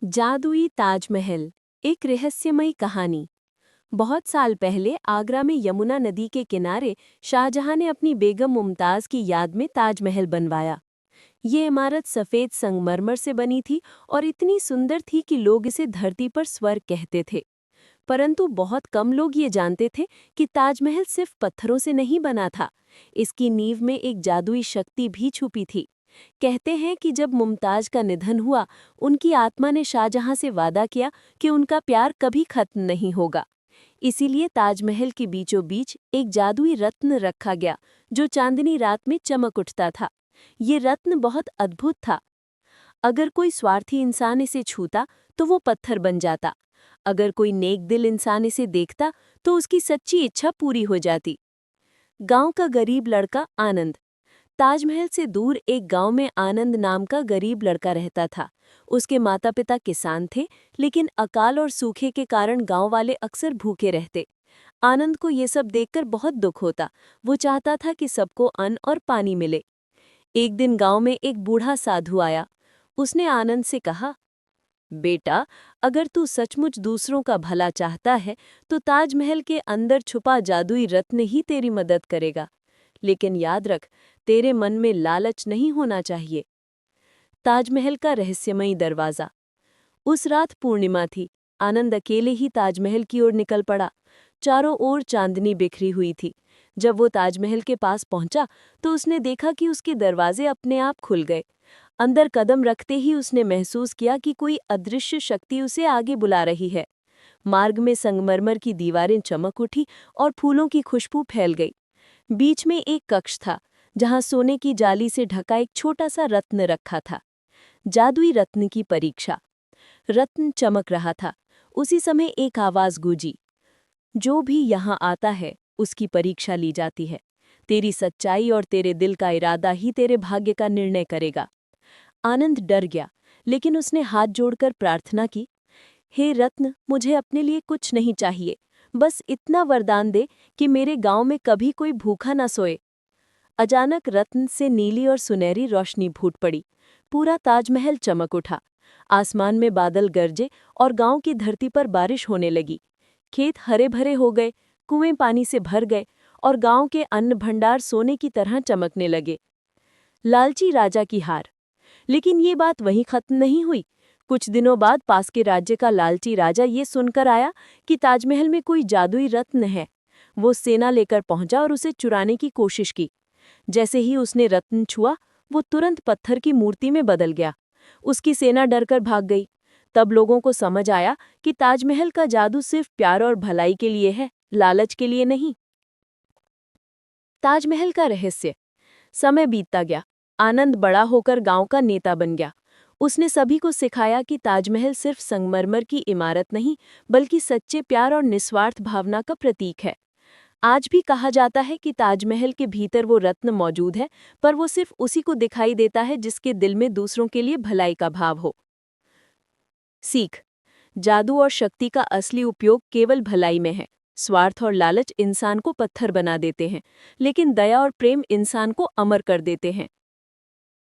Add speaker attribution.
Speaker 1: जादुई ताजमहल एक रहस्यमयी कहानी। बहुत साल पहले आगरा में यमुना नदी के किनारे शाहजहां ने अपनी बेगम मुमताज की याद में ताजमहल बनवाया। ये इमारत सफ़ेद संगमरमर से बनी थी और इतनी सुंदर थी कि लोग इसे धरती पर स्वर्ग कहते थे। परंतु बहुत कम लोग ये जानते थे कि ताजमहल सिर्फ पत्थरों से नहीं बना था। इसकी नींव में एक जादुई शक्ति भी छुपी थी। कहते हैं कि जब मुमताज का निधन हुआ, उनकी आत्मा ने शाहजहां से वादा किया कि उनका प्यार कभी खत्म नहीं होगा। इसीलिए ताजमहल के बीचों बीच एक जादुई रत्न रखा गया, जो चांदनी रात में चमक उठता था। ये रत्न बहुत अद्भुत था। अगर कोई स्वार्थी इंसान इसे छूता तो वो पत्थर बन जाता। अगर कोई नेक दिल इंसान इसे देखता तो उसकी सच्ची इच्छा पूरी हो जाती। गांव का गरीब लड़का आनंद। ताजमहल से दूर एक गांव में आनंद नाम का गरीब लड़का रहता था। उसके माता पिता किसान थे, लेकिन अकाल और सूखे के कारण गांव वाले अक्सर भूखे रहते। आनंद को ये सब देखकर बहुत दुख होता। वो चाहता था कि सबको अन्न और पानी मिले। एक दिन गांव में एक बूढ़ा साधु आया। उसने आनंद से कहा, बेटा, अगर तू सचमुच दूसरों का भला चाहता है तो ताजमहल के अंदर छुपा जादुई रत्न ही तेरी मदद करेगा। लेकिन याद रख, तेरे मन में लालच नहीं होना चाहिए। ताजमहल का रहस्यमयी दरवाजा। उस रात पूर्णिमा थी। आनंद अकेले ही ताजमहल की ओर निकल पड़ा। चारों ओर चांदनी बिखरी हुई थी। जब वो ताजमहल के पास पहुंचा तो उसने देखा कि उसके दरवाजे अपने आप खुल गए। अंदर कदम रखते ही उसने महसूस किया कि कोई अदृश्य शक्ति उसे आगे बुला रही है। मार्ग में संगमरमर की दीवारें चमक उठी और फूलों की खुशबू फैल गई। बीच में एक कक्ष था, जहां सोने की जाली से ढका एक छोटा सा रत्न रखा था। जादुई रत्न की परीक्षा। रत्न चमक रहा था। उसी समय एक आवाज गूंजी, जो भी यहाँ आता है उसकी परीक्षा ली जाती है। तेरी सच्चाई और तेरे दिल का इरादा ही तेरे भाग्य का निर्णय करेगा। आनंद डर गया, लेकिन उसने हाथ जोड़कर प्रार्थना की, हे रत्न, मुझे अपने लिए कुछ नहीं चाहिए, बस इतना वरदान दे कि मेरे गांव में कभी कोई भूखा न सोए। अचानक रत्न से नीली और सुनहरी रोशनी फूट पड़ी। पूरा ताजमहल चमक उठा। आसमान में बादल गरजे और गांव की धरती पर बारिश होने लगी। खेत हरे भरे हो गए, कुएं पानी से भर गए और गांव के अन्न भंडार सोने की तरह चमकने लगे। लालची राजा की हार। लेकिन ये बात वहीं खत्म नहीं हुई। कुछ दिनों बाद पास के राज्य का लालची राजा ये सुनकर आया कि ताजमहल में कोई जादुई रत्न है। वो सेना लेकर पहुंचा और उसे चुराने की कोशिश की। जैसे ही उसने रत्न छुआ, वो तुरंत पत्थर की मूर्ति में बदल गया। उसकी सेना डरकर भाग गई। तब लोगों को समझ आया कि ताजमहल का जादू सिर्फ प्यार और भलाई के लिए है, लालच के लिए नहीं। ताजमहल का रहस्य। समय बीतता गया। आनंद बड़ा होकर गांव का नेता बन गया। उसने सभी को सिखाया कि ताजमहल सिर्फ संगमरमर की इमारत नहीं, बल्कि सच्चे प्यार और निस्वार्थ भावना का प्रतीक है। आज भी कहा जाता है कि ताजमहल के भीतर वो रत्न मौजूद है, पर वो सिर्फ उसी को दिखाई देता है जिसके दिल में दूसरों के लिए भलाई का भाव हो। सीख। जादू और शक्ति का असली उपयोग केवल भलाई में है। स्वार्थ और लालच इंसान को पत्थर बना देते हैं, लेकिन दया और प्रेम इंसान को अमर कर देते हैं।